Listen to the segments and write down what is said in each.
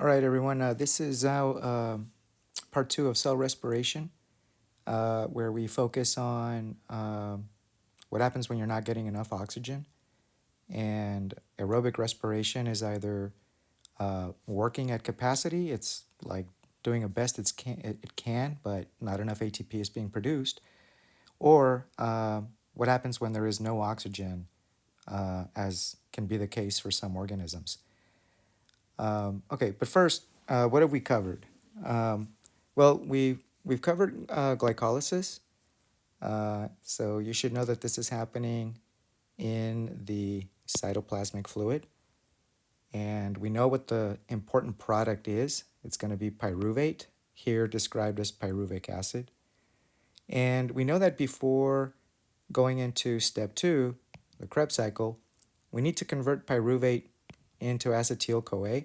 All right, everyone. This is our part two of cell respiration, where we focus on what happens when you're not getting enough oxygen. And aerobic respiration is either working at capacity, it's like doing the best it can, but not enough ATP is being produced, or what happens when there is no oxygen, as can be the case for some organisms. Okay, but first, what have we covered? Um, we've covered glycolysis, so you should know that this is happening in the cytoplasmic fluid, and we know what the important product is. It's going to be pyruvate, here described as pyruvic acid, and we know that before going into step two, the Krebs cycle, we need to convert pyruvate into acetyl CoA,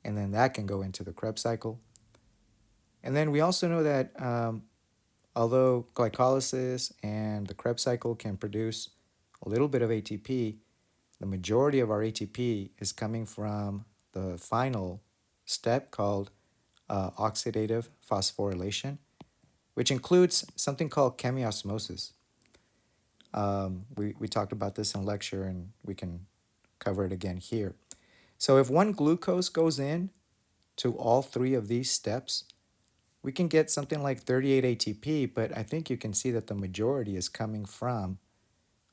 and then that can go into the Krebs cycle. And then we also know that although glycolysis and the Krebs cycle can produce a little bit of ATP, the majority of our ATP is coming from the final step called oxidative phosphorylation, which includes something called chemiosmosis. We talked about this in lecture, and we can cover it again here. So if one glucose goes in to all three of these steps, we can get something like 38 ATP, but I think you can see that the majority is coming from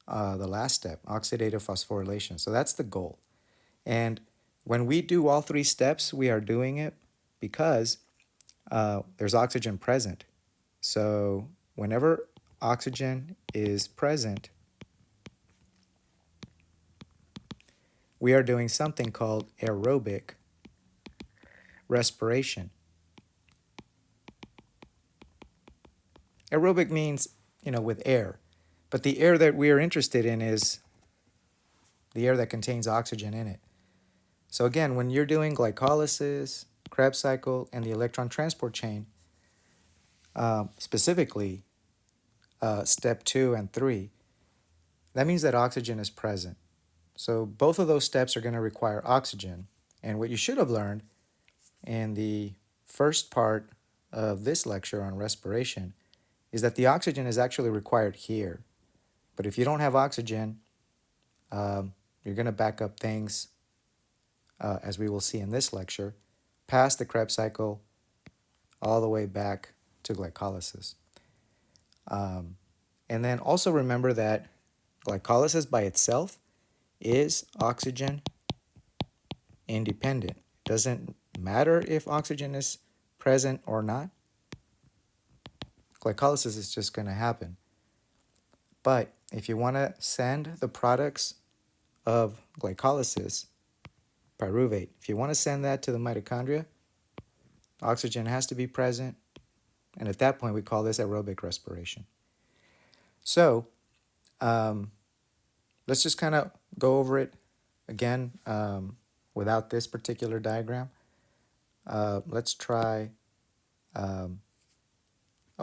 the last step, oxidative phosphorylation. So that's the goal. And when we do all three steps, we are doing it because there's oxygen present. So whenever oxygen is present, we are doing something called aerobic respiration. Aerobic means, with air. But the air that we are interested in is the air that contains oxygen in it. So again, when you're doing glycolysis, Krebs cycle, and the electron transport chain, specifically step 2 and 3, that means that oxygen is present. So both of those steps are going to require oxygen. And what you should have learned in the first part of this lecture on respiration is that the oxygen is actually required here. But if you don't have oxygen, you're going to back up things, as we will see in this lecture, past the Krebs cycle all the way back to glycolysis. And then also remember that glycolysis by itself is oxygen independent. It doesn't matter if oxygen is present or not. Glycolysis is just going to happen. But if you want to send the products of glycolysis, pyruvate, if you want to send that to the mitochondria, oxygen has to be present. And at that point, we call this aerobic respiration. So let's just kind of go over it again without this particular diagram. Let's try a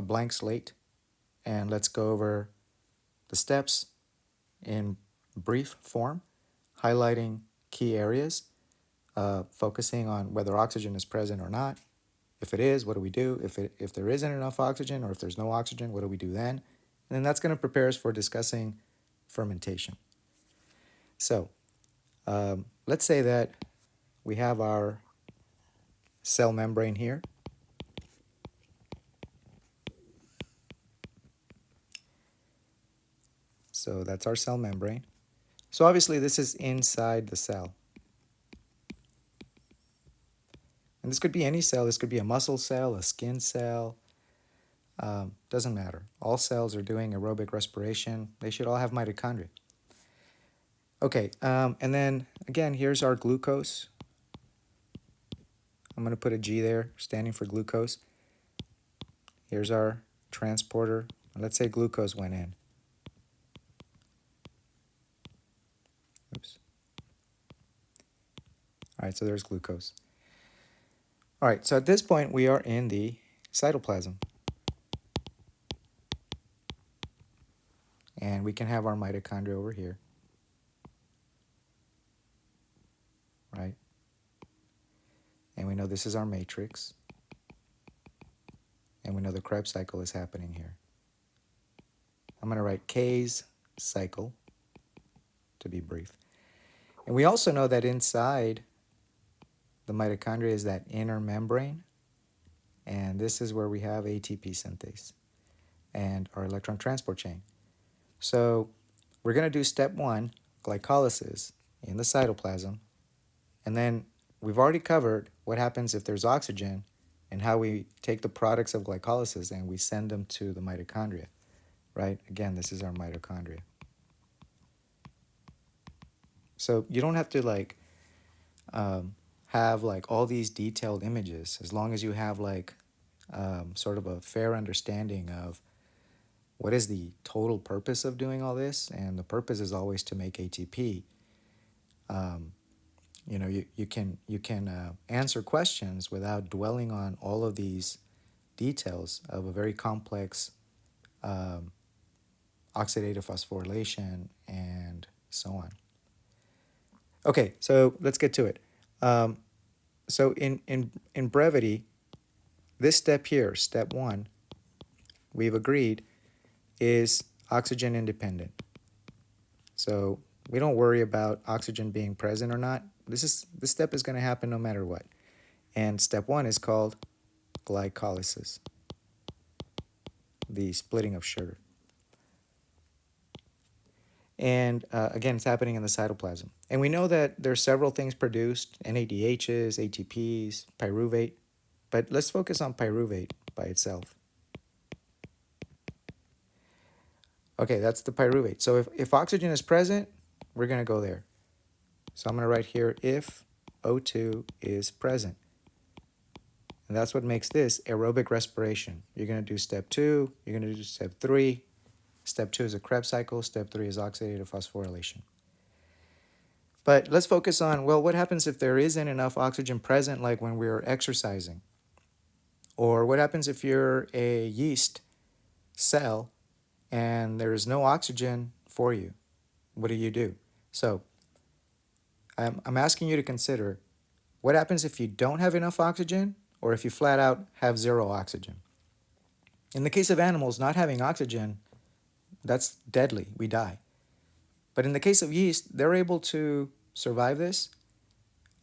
blank slate, and let's go over the steps in brief form, highlighting key areas, focusing on whether oxygen is present or not. If it is, what do we do? If there isn't enough oxygen, or if there's no oxygen, what do we do then? And then that's going to prepare us for discussing fermentation. So let's say that we have our cell membrane here. So that's our cell membrane. So obviously this is inside the cell. And this could be any cell. This could be a muscle cell, a skin cell. Doesn't matter. All cells are doing aerobic respiration. They should all have mitochondria. Okay, and then again, here's our glucose. I'm going to put a G there, standing for glucose. Here's our transporter. Let's say glucose went in. Oops. All right, so there's glucose. All right, so at this point, we are in the cytoplasm. And we can have our mitochondria over here. Right? we know this is our matrix. And we know the Krebs cycle is happening here. I'm going to write K's cycle, to be brief. And we also know that inside the mitochondria is that inner membrane. And this is where we have ATP synthase and our electron transport chain. So we're going to do step 1, glycolysis in the cytoplasm. And then we've already covered what happens if there's oxygen and how we take the products of glycolysis and we send them to the mitochondria, right? Again, this is our mitochondria. So you don't have to have all these detailed images, as long as you have sort of a fair understanding of what is the total purpose of doing all this. And the purpose is always to make ATP. You can answer questions without dwelling on all of these details of a very complex oxidative phosphorylation and so on. Okay, so let's get to it. So in brevity, this step here, step 1, we've agreed is oxygen independent. So we don't worry about oxygen being present or not. This step is going to happen no matter what. And step 1 is called glycolysis, the splitting of sugar. And again, it's happening in the cytoplasm. And we know that there's several things produced, NADHs, ATPs, pyruvate. But let's focus on pyruvate by itself. Okay, that's the pyruvate. So if oxygen is present, we're going to go there. So I'm going to write here if O2 is present. And that's what makes this aerobic respiration. You're going to do step 2, you're going to do step 3. Step 2 is a Krebs cycle, step 3 is oxidative phosphorylation. But let's focus on, well, what happens if there isn't enough oxygen present, like when we're exercising? Or what happens if you're a yeast cell and there is no oxygen for you? What do? So I'm asking you to consider, what happens if you don't have enough oxygen or if you flat out have 0 oxygen? In the case of animals, not having oxygen, that's deadly. We die. But in the case of yeast, they're able to survive this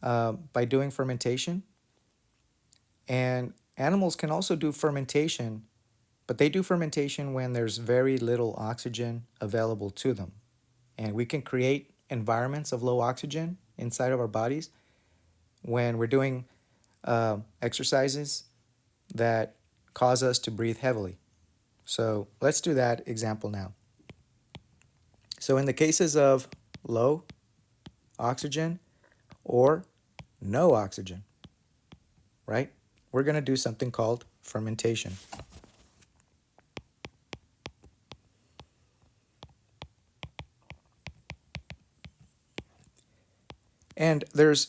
by doing fermentation. And animals can also do fermentation, but they do fermentation when there's very little oxygen available to them. And we can create environments of low oxygen inside of our bodies when we're doing exercises that cause us to breathe heavily. So let's do that example now. So in the cases of low oxygen or no oxygen, right, we're going to do something called fermentation. And there's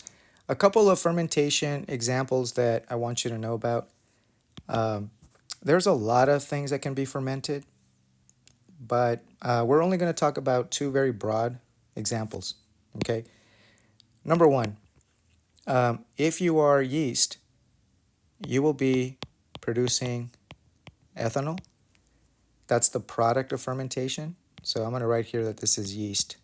a couple of fermentation examples that I want you to know about. There's a lot of things that can be fermented, but we're only going to talk about 2 very broad examples, okay? Number 1, if you are yeast, you will be producing ethanol. That's the product of fermentation. So I'm going to write here that this is yeast.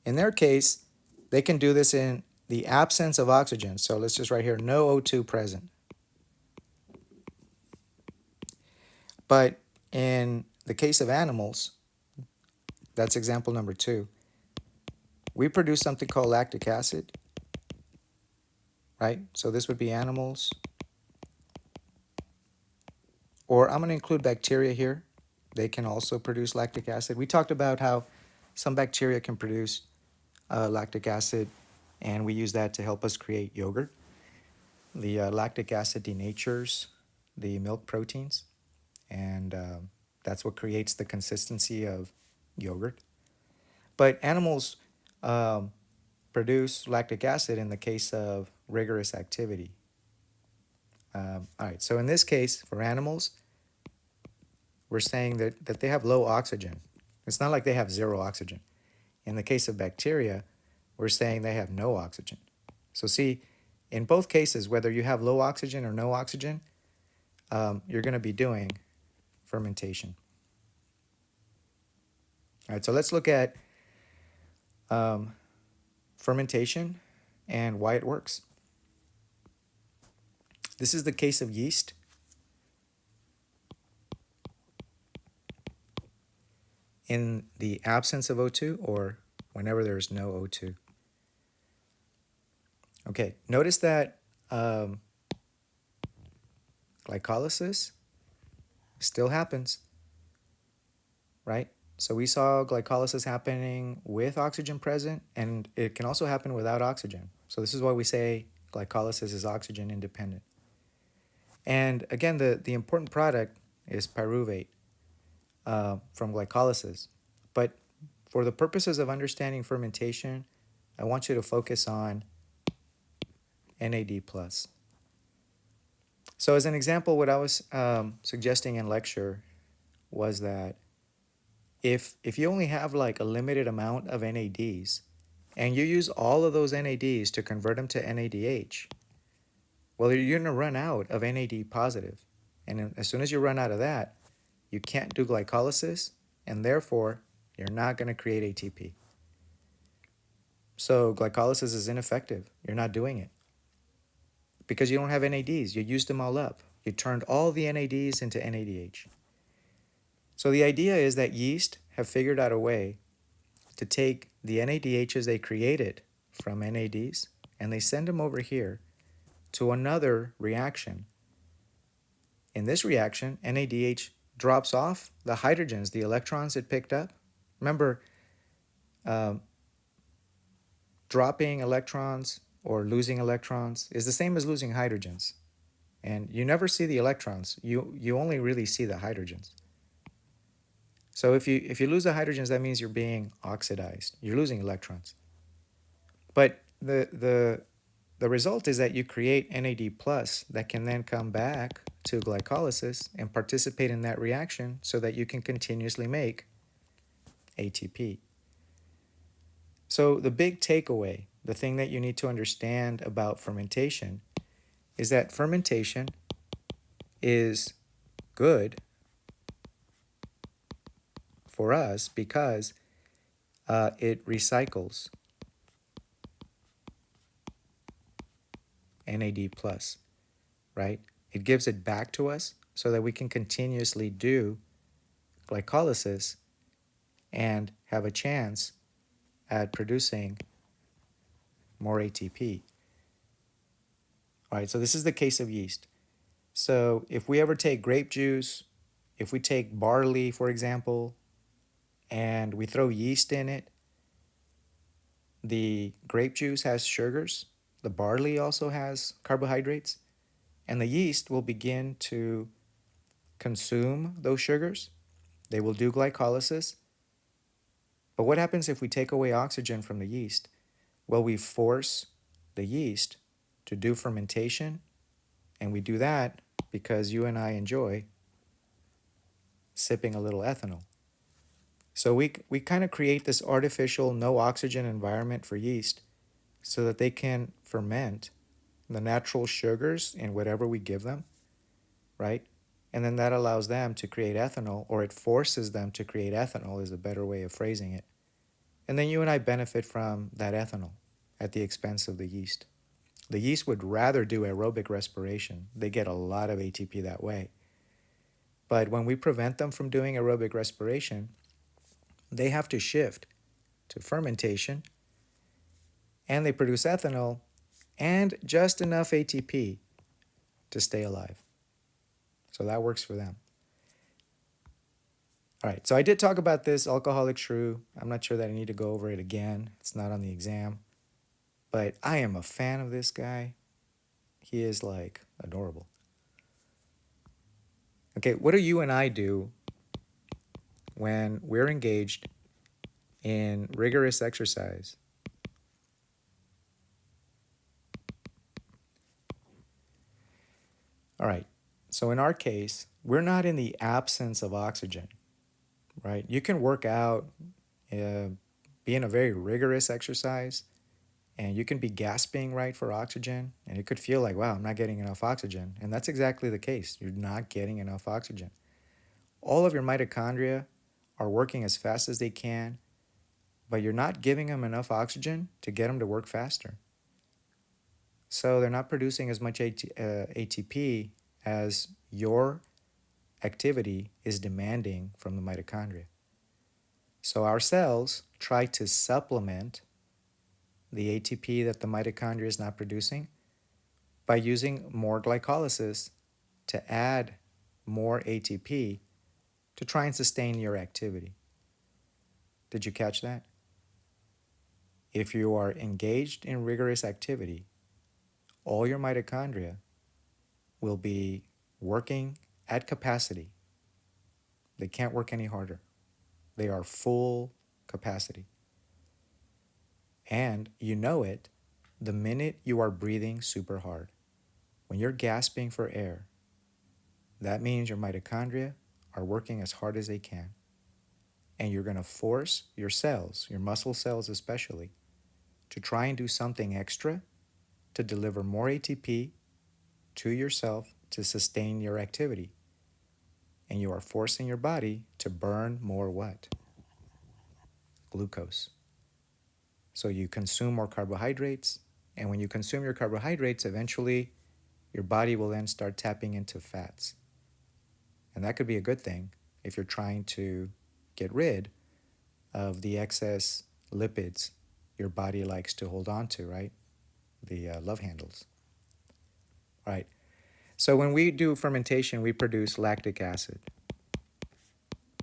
In their case, they can do this in the absence of oxygen. So let's just write here, no O2 present. But in the case of animals, that's example number 2, we produce something called lactic acid, right? So this would be animals. Or I'm going to include bacteria here. They can also produce lactic acid. We talked about how some bacteria can produce lactic acid, and we use that to help us create yogurt. The lactic acid denatures the milk proteins, and that's what creates the consistency of yogurt. But animals produce lactic acid in the case of rigorous activity. All right, so in this case, for animals, we're saying that they have low oxygen. It's not like they have 0 oxygen. In the case of bacteria, we're saying they have no oxygen. So see, In both cases, whether you have low oxygen or no oxygen, you're going to be doing fermentation. All right, so let's look at fermentation and why it works. This is the case of yeast. In the absence of O2 or whenever there's no O2. Okay, notice that glycolysis still happens, right? So we saw glycolysis happening with oxygen present, and it can also happen without oxygen. So this is why we say glycolysis is oxygen independent. And again, the important product is pyruvate from glycolysis. But for the purposes of understanding fermentation, I want you to focus on NAD+. So as an example, what I was suggesting in lecture was that if you only have like a limited amount of NADs and you use all of those NADs to convert them to NADH, well, you're going to run out of NAD positive. And as soon as you run out of that, you can't do glycolysis, and therefore you're not going to create ATP. So glycolysis is ineffective. You're not doing it because you don't have NADs. You used them all up. You turned all the NADs into NADH. So the idea is that yeast have figured out a way to take the NADHs they created from NADs and they send them over here to another reaction. In this reaction, NADH drops off the hydrogens, the electrons it picked up. Remember, dropping electrons or losing electrons is the same as losing hydrogens. And you never see the electrons. You only really see the hydrogens. So if you lose the hydrogens, that means you're being oxidized. You're losing electrons. But the result is that you create NAD plus that can then come back to glycolysis and participate in that reaction so that you can continuously make ATP. So the big takeaway, the thing that you need to understand about fermentation is that fermentation is good for us because it recycles NAD plus, right? It gives it back to us so that we can continuously do glycolysis and have a chance at producing more ATP. All right, so this is the case of yeast. So if we ever take grape juice, if we take barley, for example, and we throw yeast in it, the grape juice has sugars, the barley also has carbohydrates, and the yeast will begin to consume those sugars. They will do glycolysis. But what happens if we take away oxygen from the yeast? Well, we force the yeast to do fermentation, and we do that because you and I enjoy sipping a little ethanol. So we kind of create this artificial no oxygen environment for yeast so that they can ferment the natural sugars in whatever we give them, right? And then that allows them to create ethanol, or it forces them to create ethanol is a better way of phrasing it. And then you and I benefit from that ethanol at the expense of the yeast. The yeast would rather do aerobic respiration. They get a lot of ATP that way. But when we prevent them from doing aerobic respiration, they have to shift to fermentation, and they produce ethanol and just enough ATP to stay alive. So that works for them. All right, so I did talk about this alcoholic shrew. I'm not sure that I need to go over it again. It's not on the exam. But I am a fan of this guy. He is like adorable. Okay, what do you and I do when we're engaged in rigorous exercise? All right, so in our case, we're not in the absence of oxygen, right? You can work out, be in a very rigorous exercise, And you can be gasping, right, for oxygen, and it could feel like, wow, I'm not getting enough oxygen. And that's exactly the case. You're not getting enough oxygen. All of your mitochondria are working as fast as they can, but you're not giving them enough oxygen to get them to work faster. So they're not producing as much ATP as your activity is demanding from the mitochondria. So our cells try to supplement the ATP that the mitochondria is not producing by using more glycolysis to add more ATP to try and sustain your activity. Did you catch that? If you are engaged in rigorous activity, all your mitochondria will be working at capacity. They can't work any harder. They are full capacity. And you know it the minute you are breathing super hard. When you're gasping for air, that means your mitochondria are working as hard as they can. And you're going to force your cells, your muscle cells especially, to try and do something extra to deliver more ATP to yourself to sustain your activity. And you are forcing your body to burn more what? Glucose. So you consume more carbohydrates, and when you consume your carbohydrates, eventually your body will then start tapping into fats. And that could be a good thing if you're trying to get rid of the excess lipids your body likes to hold on to, right? The love handles. All right. So when we do fermentation, we produce lactic acid.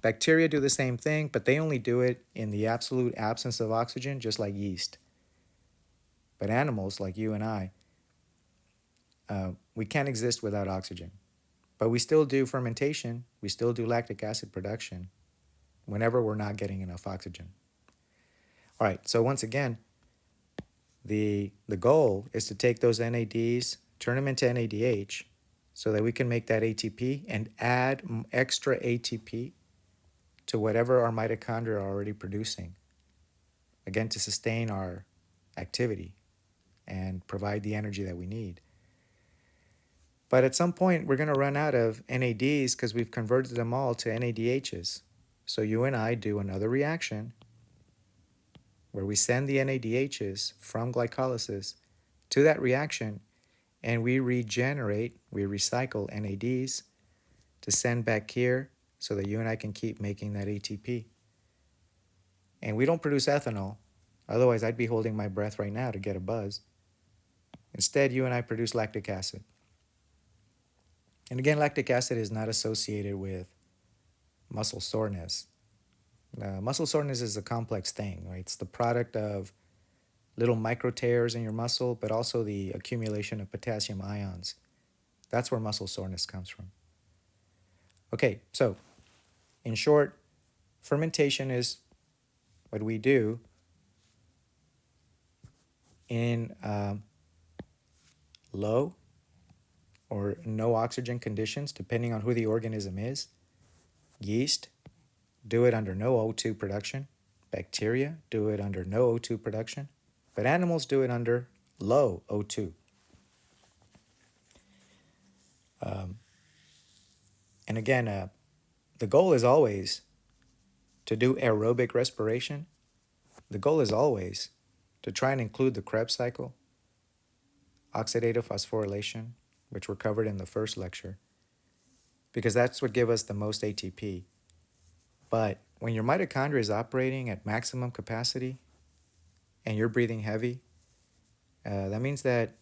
Bacteria do the same thing, but they only do it in the absolute absence of oxygen, just like yeast. But animals like you and I, we can't exist without oxygen. But we still do fermentation, we still do lactic acid production whenever we're not getting enough oxygen. All right, so once again, the goal is to take those NADs, turn them into NADH, so that we can make that ATP and add extra ATP to whatever our mitochondria are already producing, again, to sustain our activity and provide the energy that we need. But at some point, we're going to run out of NADs because we've converted them all to NADHs. So you and I do another reaction where we send the NADHs from glycolysis to that reaction, and we regenerate, we recycle NADs to send back here so that you and I can keep making that ATP. And we don't produce ethanol. Otherwise, I'd be holding my breath right now to get a buzz. Instead, you and I produce lactic acid. And again, lactic acid is not associated with muscle soreness. Muscle soreness is a complex thing, right? It's the product of little micro tears in your muscle, but also the accumulation of potassium ions. That's where muscle soreness comes from. Okay, so in short, fermentation is what we do in low or no oxygen conditions, depending on who the organism is. Yeast do it under no O2 production. Bacteria do it under no O2 production. But animals do it under low O2. And again, the goal is always to do aerobic respiration. The goal is always to try and include the Krebs cycle, oxidative phosphorylation, which were covered in the first lecture, because that's what gives us the most ATP. But when your mitochondria is operating at maximum capacity and you're breathing heavy, that means that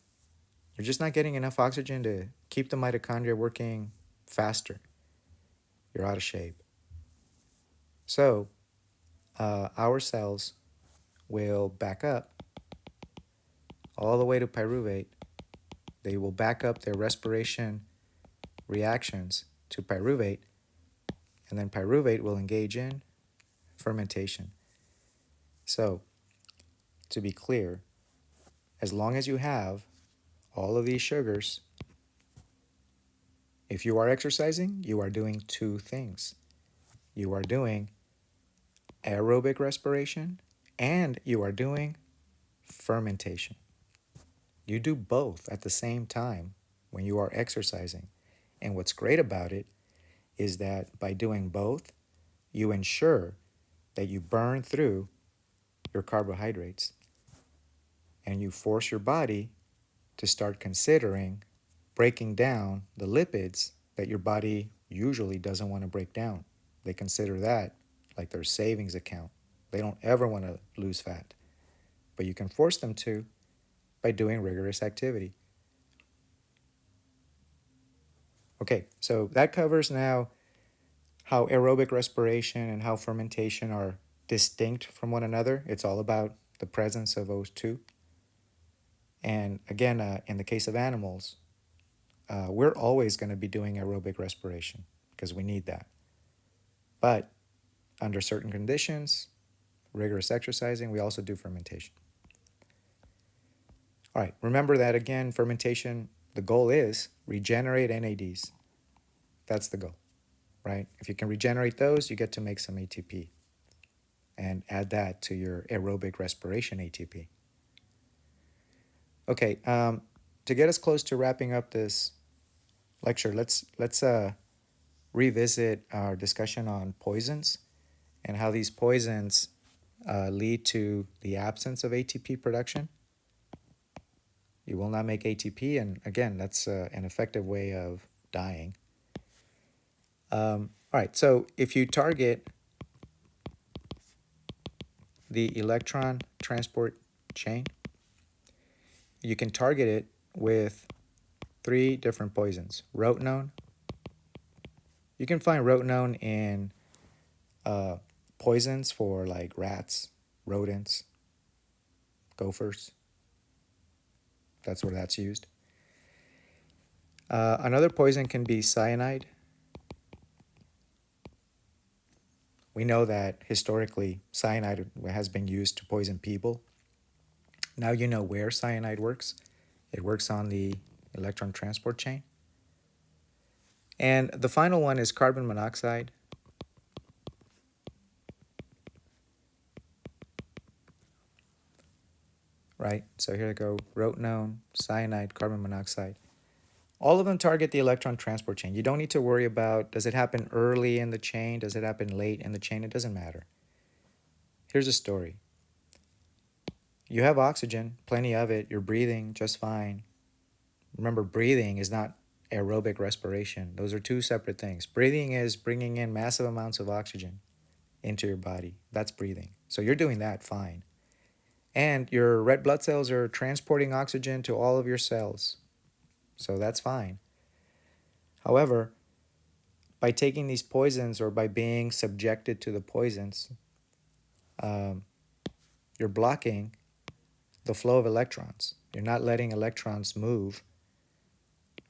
you're just not getting enough oxygen to keep the mitochondria working faster. You're out of shape. So our cells will back up all the way to pyruvate. They will back up their respiration reactions to pyruvate, and then pyruvate will engage in fermentation. So, to be clear, as long as you have all of these sugars, if you are exercising, you are doing two things. You are doing aerobic respiration and you are doing fermentation. You do both at the same time when you are exercising. And what's great about it is that by doing both, you ensure that you burn through your carbohydrates and you force your body to start considering breaking down the lipids that your body usually doesn't want to break down. They consider that like their savings account. They don't ever want to lose fat, but you can force them to by doing rigorous activity. Okay, so that covers now how aerobic respiration and how fermentation are distinct from one another. It's all about the presence of O2. And again, in the case of animals, we're always going to be doing aerobic respiration because we need that. But under certain conditions, rigorous exercising, we also do fermentation. All right, remember that again, fermentation, the goal is regenerate NADs. That's the goal, right? If you can regenerate those, you get to make some ATP and add that to your aerobic respiration ATP. Okay, to get us close to wrapping up this lecture, let's revisit our discussion on poisons and how these poisons lead to the absence of ATP production. You will not make ATP, and again, that's an effective way of dying. All right, so if you target the electron transport chain, you can target it with 3 different poisons. Rotenone. You can find rotenone in poisons for like rats, rodents, gophers. That's where that's used. Another poison can be cyanide. We know that historically cyanide has been used to poison people. Now you know where cyanide works. It works on the electron transport chain. And the final one is carbon monoxide. Right, so here I go, rotenone, cyanide, carbon monoxide. All of them target the electron transport chain. You don't need to worry about, does it happen early in the chain? Does it happen late in the chain? It doesn't matter. Here's a story. You have oxygen, plenty of it. You're breathing just fine. Remember, breathing is not aerobic respiration. Those are 2 separate things. Breathing is bringing in massive amounts of oxygen into your body. That's breathing. So you're doing that fine. And your red blood cells are transporting oxygen to all of your cells. So that's fine. However, by taking these poisons or by being subjected to the poisons, you're blocking the flow of electrons. You're not letting electrons move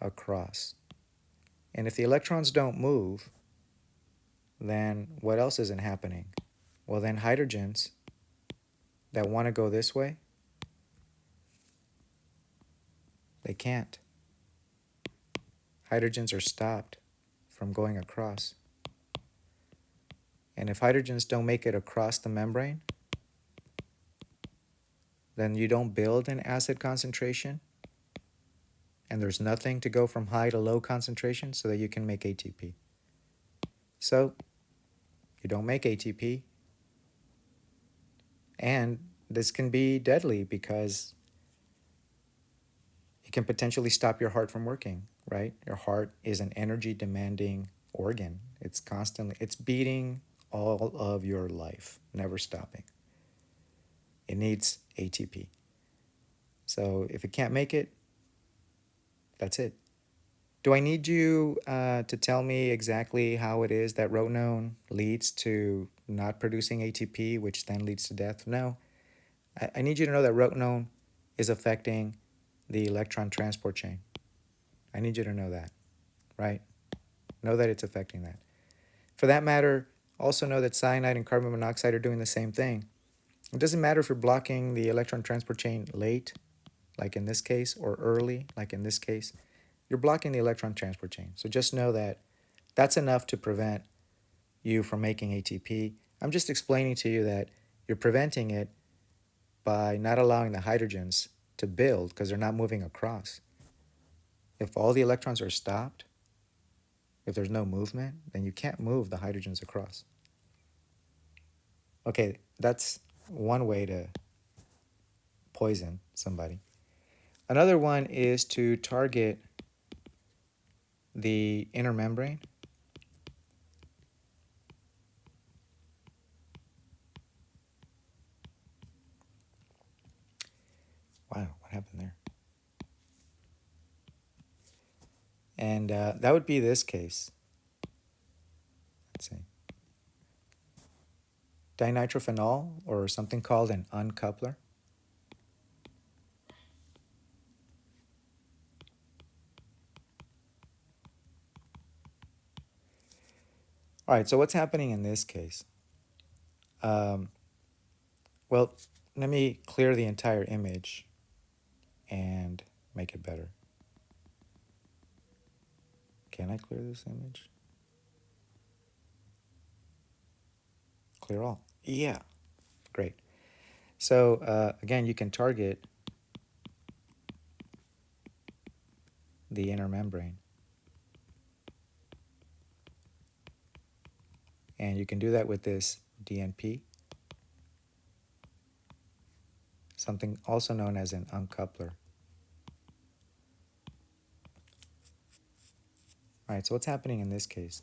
across. And if the electrons don't move, then what else isn't happening? Well, then hydrogens that want to go this way, they can't. Hydrogens are stopped from going across. And if hydrogens don't make it across the membrane, then you don't build an acid concentration, and there's nothing to go from high to low concentration so that you can make ATP. So you don't make ATP, and this can be deadly because it can potentially stop your heart from working, right? Your heart is an energy demanding organ. It's beating all of your life, never stopping. It needs ATP. So if it can't make it, that's it. Do I need you to tell me exactly how it is that rotenone leads to not producing ATP, which then leads to death? No. I need you to know that rotenone is affecting the electron transport chain. I need you to know that, right? Know that it's affecting that. For that matter, also know that cyanide and carbon monoxide are doing the same thing. It doesn't matter if you're blocking the electron transport chain late, like in this case, or early, like in this case. You're blocking the electron transport chain. So just know that that's enough to prevent you from making ATP. I'm just explaining to you that you're preventing it by not allowing the hydrogens to build because they're not moving across. If all the electrons are stopped, if there's no movement, then you can't move the hydrogens across. Okay, that's one way to poison somebody. Another one is to target the inner membrane. Wow, what happened there? And that would be this case. Let's see. Dinitrophenol, or something called an uncoupler. All right, so what's happening in this case? Well, let me clear the entire image and make it better. Can I clear this image? Clear all. Yeah, great. So again, you can target the inner membrane. And you can do that with this DNP, something also known as an uncoupler. All right, so what's happening in this case?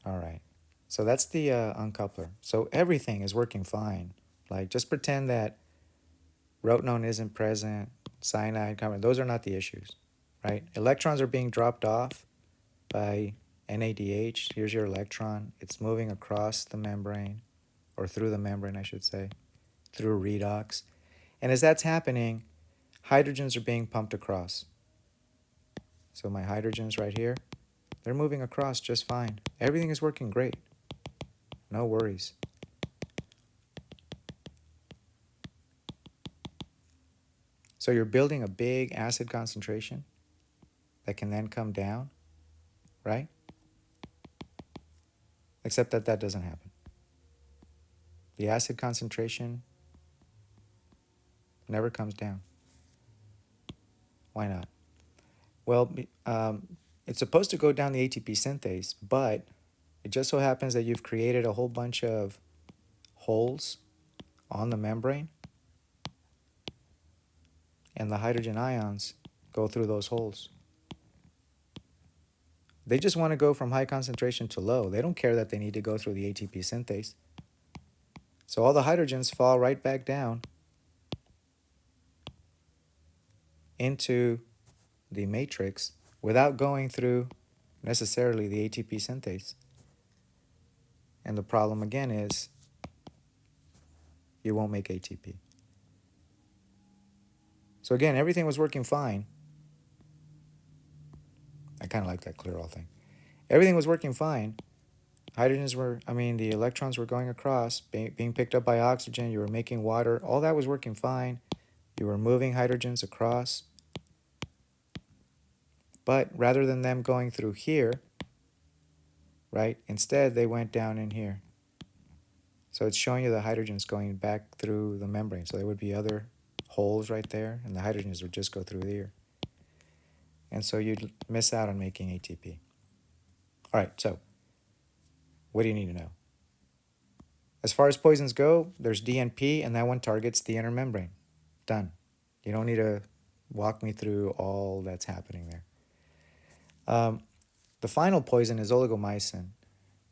All right, so that's the uncoupler. So everything is working fine. Like, just pretend that rotenone isn't present, cyanide, carbon, those are not the issues, right? Electrons are being dropped off by NADH. Here's your electron. It's moving across the membrane, or through the membrane, I should say, through redox. And as that's happening, hydrogens are being pumped across. So my hydrogens right here, they're moving across just fine. Everything is working great. No worries. So you're building a big acid concentration that can then come down, right? Except that that doesn't happen. The acid concentration never comes down. Why not? Well, it's supposed to go down the ATP synthase, but it just so happens that you've created a whole bunch of holes on the membrane, and the hydrogen ions go through those holes. They just want to go from high concentration to low. They don't care that they need to go through the ATP synthase. So all the hydrogens fall right back down into the matrix without going through necessarily the ATP synthase. And the problem again is you won't make ATP. So again, everything was working fine. I kind of like that clear all thing. Everything was working fine. The electrons were going across, being picked up by oxygen. You were making water. All that was working fine. You were moving hydrogens across. But rather than them going through here, right, instead they went down in here. So it's showing you the hydrogens going back through the membrane. So there would be other holes right there, and the hydrogens would just go through here. And so you'd miss out on making ATP. All right, so what do you need to know? As far as poisons go, there's DNP, and that one targets the inner membrane. Done. You don't need to walk me through all that's happening there. The final poison is oligomycin,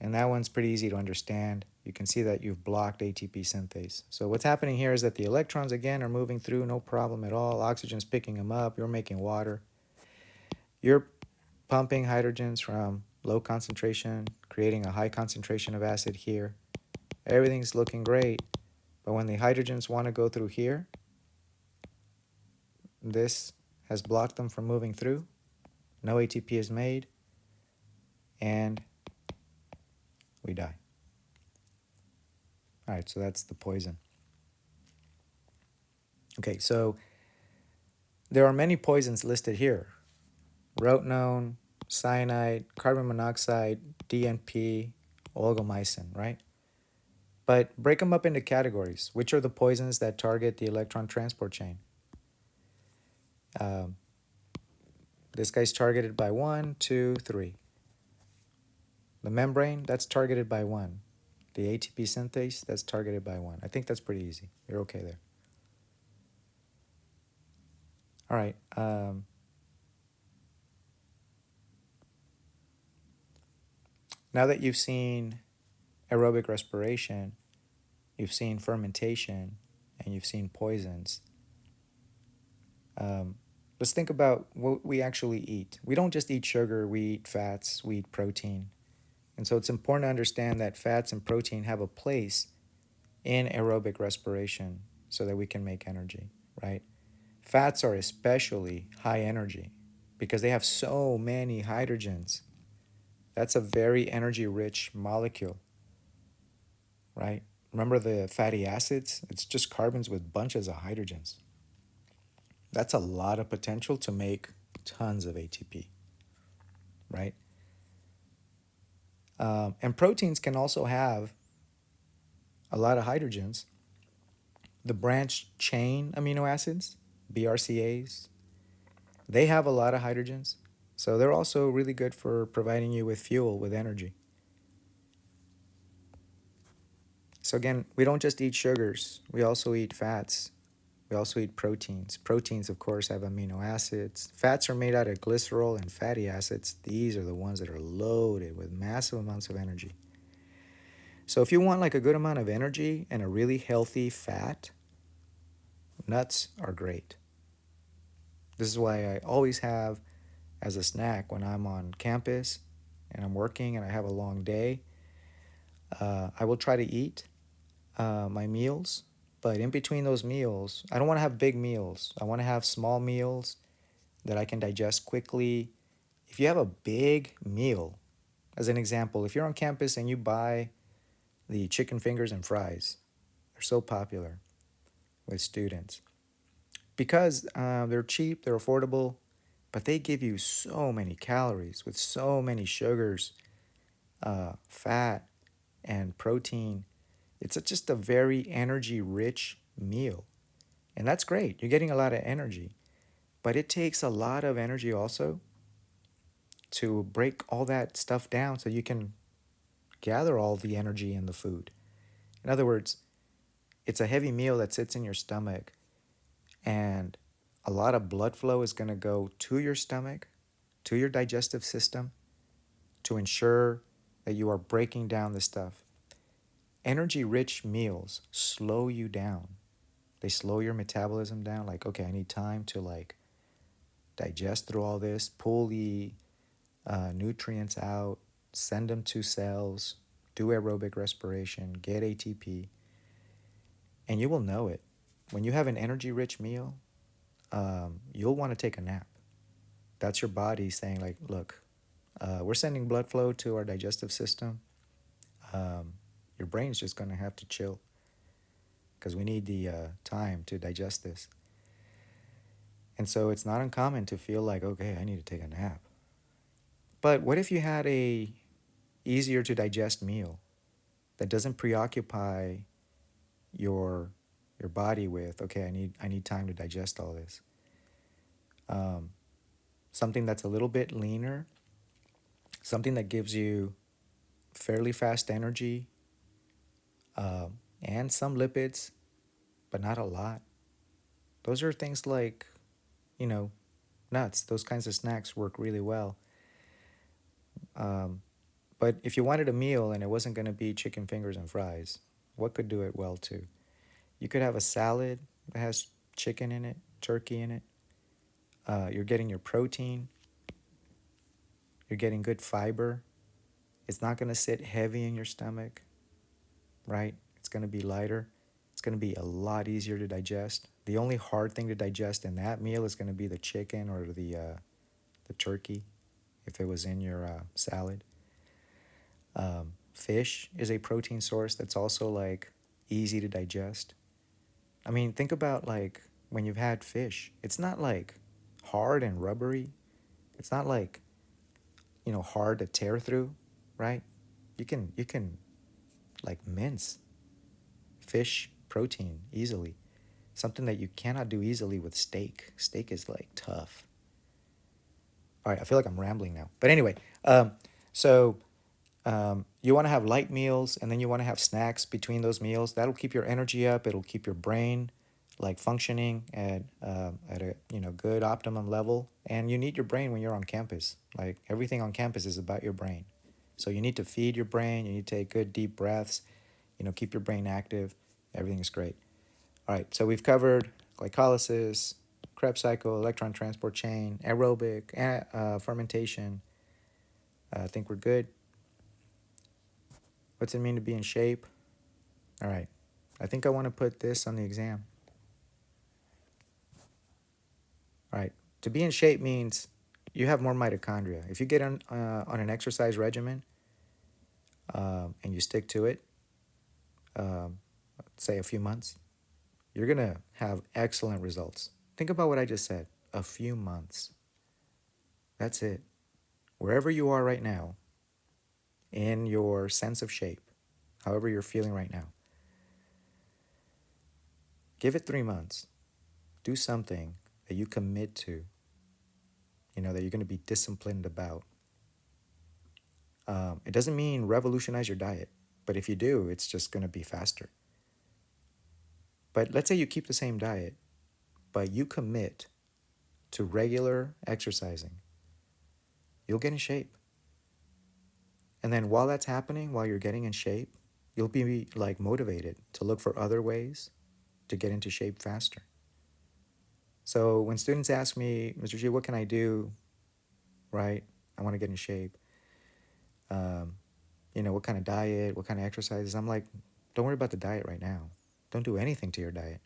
and that one's pretty easy to understand. You can see that you've blocked ATP synthase. So what's happening here is that the electrons, again, are moving through, no problem at all. Oxygen's picking them up. You're making water. You're pumping hydrogens from low concentration, creating a high concentration of acid here. Everything's looking great, but when the hydrogens want to go through here, this has blocked them from moving through. No ATP is made, and we die. All right, so that's the poison. Okay, so there are many poisons listed here. Rotenone, cyanide, carbon monoxide, DNP, oligomycin, right? But break them up into categories. Which are the poisons that target the electron transport chain? Um, this guy's targeted by one, two, three. The membrane, that's targeted by one. The ATP synthase, that's targeted by one. I think that's pretty easy. You're okay there. All right. Now that you've seen aerobic respiration, you've seen fermentation, and you've seen poisons, um, let's think about what we actually eat. We don't just eat sugar, we eat fats, we eat protein. And so it's important to understand that fats and protein have a place in aerobic respiration so that we can make energy, right? Fats are especially high energy because they have so many hydrogens. That's a very energy rich molecule, right? Remember the fatty acids? It's just carbons with bunches of hydrogens. That's a lot of potential to make tons of ATP, right? And proteins can also have a lot of hydrogens. The branched chain amino acids, BRCAs, they have a lot of hydrogens. So they're also really good for providing you with fuel, with energy. So again, we don't just eat sugars, we also eat fats. We also eat proteins. Proteins, of course, have amino acids. Fats are made out of glycerol and fatty acids. These are the ones that are loaded with massive amounts of energy. So if you want like a good amount of energy and a really healthy fat, nuts are great. This is why I always have as a snack when I'm on campus and I'm working and I have a long day, I will try to eat my meals. But in between those meals, I don't want to have big meals. I want to have small meals that I can digest quickly. If you have a big meal, as an example, if you're on campus and you buy the chicken fingers and fries, they're so popular with students because they're cheap, they're affordable, but they give you so many calories with so many sugars, fat, and protein. It's just a very energy rich meal. And that's great. You're getting a lot of energy. But it takes a lot of energy also to break all that stuff down so you can gather all the energy in the food. In other words, it's a heavy meal that sits in your stomach, and a lot of blood flow is going to go to your stomach, to your digestive system, to ensure that you are breaking down the stuff. Energy rich meals slow you down. They slow your metabolism down. Like, okay, I need time to like digest through all this, pull the nutrients out, send them to cells, do aerobic respiration, get ATP, and you will know it. When you have an energy rich meal, you'll want to take a nap. That's your body saying, like, look, we're sending blood flow to our digestive system. Your brain's just going to have to chill because we need the time to digest this. And so it's not uncommon to feel like, okay, I need to take a nap. But what if you had a easier to digest meal that doesn't preoccupy your your body with, okay, I need time to digest all this. Um, Something that's a little bit leaner, something that gives you fairly fast energy, and some lipids, but not a lot. Those are things like, you know, nuts. Those kinds of snacks work really well. Um, but if you wanted a meal and it wasn't going to be chicken fingers and fries, what could do it well too? You could have a salad that has chicken in it, turkey in it. You're getting your protein. You're getting good fiber. It's not going to sit heavy in your stomach, right? It's going to be lighter. It's going to be a lot easier to digest. The only hard thing to digest in that meal is going to be the chicken or the turkey, if it was in your salad. Fish is a protein source that's also like easy to digest. I mean, think about like when you've had fish. It's not like hard and rubbery. It's not like, hard to tear through, right? You can like mince. fish protein easily. Something that you cannot do easily with steak. Steak is like tough. All right, I feel like I'm rambling now. But anyway, so you want to have light meals, and then you want to have snacks between those meals. That'll keep your energy up. It'll keep your brain like functioning at a good optimum level. And you need your brain when you're on campus. Like everything on campus is about your brain. So you need to feed your brain. You need to take good deep breaths. Keep your brain active. Everything is great. All right, so we've covered glycolysis, Krebs cycle, electron transport chain, aerobic, fermentation. I think we're good. What's it mean to be in shape? All right, I think I want to put this on the exam. All right, to be in shape means you have more mitochondria. If you get on an exercise regimen and you stick to it, say a few months, you're going to have excellent results. Think about what I just said. A few months. That's it. Wherever you are right now, in your sense of shape, however you're feeling right now, give it 3 months. Do something that you commit to, that you're going to be disciplined about. It doesn't mean revolutionize your diet, but if you do, it's just going to be faster. But let's say you keep the same diet, but you commit to regular exercising. You'll get in shape. And then while that's happening, while you're getting in shape, you'll be like motivated to look for other ways to get into shape faster. So when students ask me, Mr. G, what can I do? Right? I want to get in shape. What kind of diet, what kind of exercises? I'm like, don't worry about the diet right now. Don't do anything to your diet.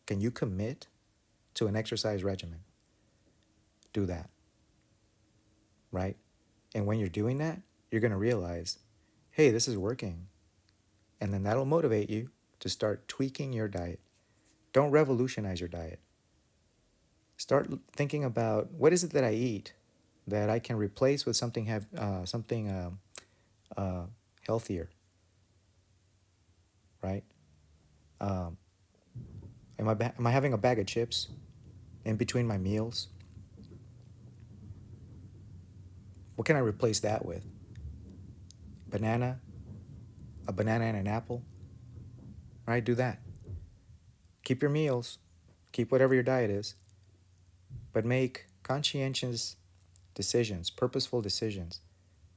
Can you commit to an exercise regimen? Do that. Right? And when you're doing that, you're going to realize, hey, this is working. And then that'll motivate you to start tweaking your diet. Don't revolutionize your diet. Start thinking about what is it that I eat that I can replace with something healthier, right? Am I having a bag of chips in between my meals? What can I replace that with? A banana and an apple, right? Do that. Keep your meals, keep whatever your diet is, but make conscientious decisions, purposeful decisions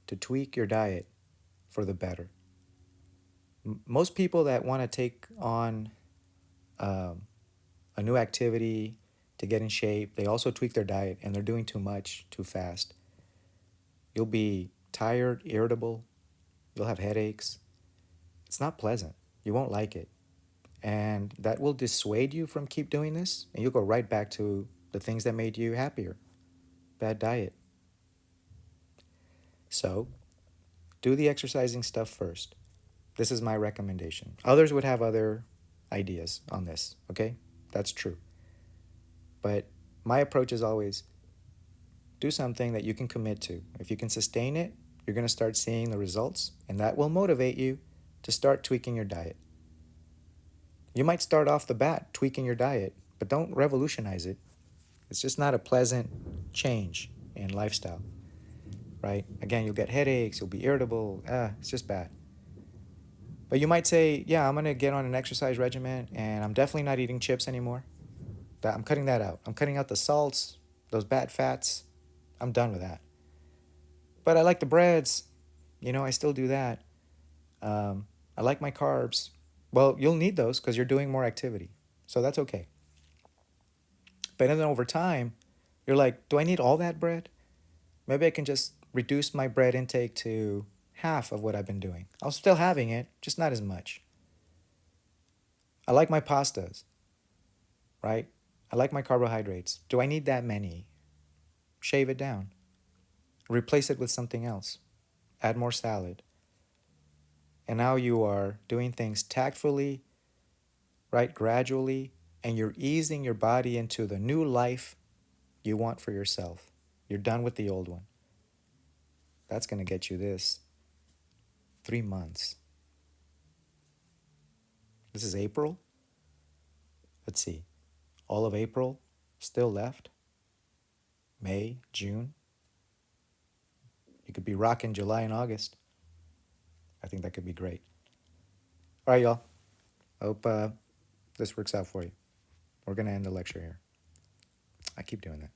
to tweak your diet for the better. Most people that want to take on a new activity to get in shape, they also tweak their diet and they're doing too much too fast. You'll be tired, irritable, you'll have headaches. It's not pleasant. You won't like it. And that will dissuade you from keep doing this, and you'll go right back to the things that made you happier. Bad diet. So, do the exercising stuff first. This is my recommendation. Others would have other ideas on this, okay? That's true. But my approach is always do something that you can commit to. If you can sustain it, you're going to start seeing the results, and that will motivate you to start tweaking your diet. You might start off the bat tweaking your diet, but don't revolutionize it. It's just not a pleasant change in lifestyle, right? Again, you'll get headaches, you'll be irritable. It's just bad. But you might say, yeah, I'm going to get on an exercise regimen, and I'm definitely not eating chips anymore. I'm cutting that out. I'm cutting out the salts, those bad fats. I'm done with that. But I like the breads. I still do that. I like my carbs. Well, you'll need those because you're doing more activity. So that's okay. But then over time, you're like, do I need all that bread? Maybe I can just reduce my bread intake to half of what I've been doing. I'm still having it, just not as much. I like my pastas, right? I like my carbohydrates. Do I need that many? Shave it down. Replace it with something else. Add more salad. And now you are doing things tactfully, right, gradually, and you're easing your body into the new life you want for yourself. You're done with the old one. That's going to get you this. 3 months. This is April. Let's see. All of April still left. May, June. You could be rocking July and August. I think that could be great. All right, y'all. I hope this works out for you. We're going to end the lecture here. I keep doing that.